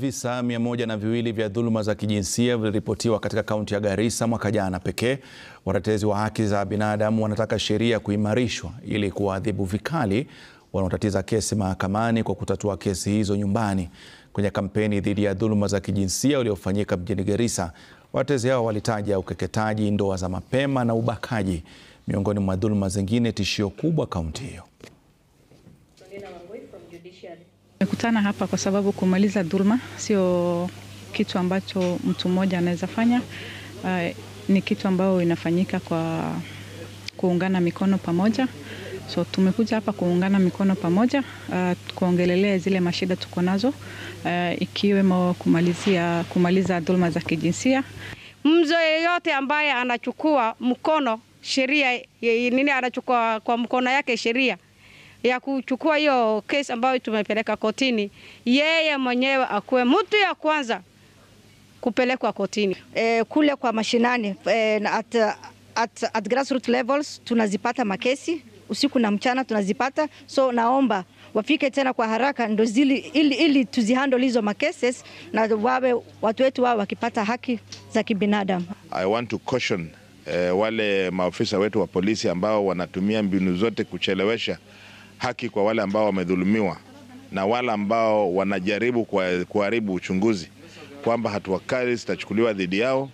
Visa 102 vya dhuluma za kijinsia viliripotiwa katika kaunti ya Garissa mwaka jana pekee. Watetezi wa haki za binadamu wanataka sheria kuimarishwa ili kuadhibu vikali wanaotatiza kesi mahakamani kwa kutatua kesi hizo nyumbani. Kwenye kampeni dhidi ya dhuluma za kijinsia uliofanyika mjini Garissa, watetezi hao walitaja ukeketaji, ndoa za mapema na ubakaji miongoni mwa dhuluma zingine tishio kubwa kaunti hiyo. Nimekutana hapa kwa sababu kumaliza dhuluma sio kitu ambacho mtu mmoja anaweza fanya. Ni kitu ambao inafanyika kwa kuungana mikono pamoja. So tumekuja hapa kuungana mikono pamoja, kuongelelea zile mashida tuko nazo, ikiwemo kumaliza dhuluma za kijinsia. Mzo yeyote ambaye anachukua mkono sheria anachukua kwa mkono yake sheria ya kuchukua hiyo kesi ambayo tumepeleka kotini, yeye mwenyewe akuwe mtu ya kwanza kupelekwa kotini. Kule kwa mashinani, at grassroots levels tunazipata makesi usiku na mchana tunazipata, so naomba wafike tena kwa haraka ndo ili tuzihandle hizo makeses na watu wetu wao wakipata haki za kibinadamu. I want to caution wale maafisa wetu wa polisi ambao wanatumia mbinu zote kuchelewesha haki kwa wale ambao wamedhulumiwa na wale ambao wanajaribu kuharibu uchunguzi, kwamba hatua kali zitachukuliwa dhidi yao.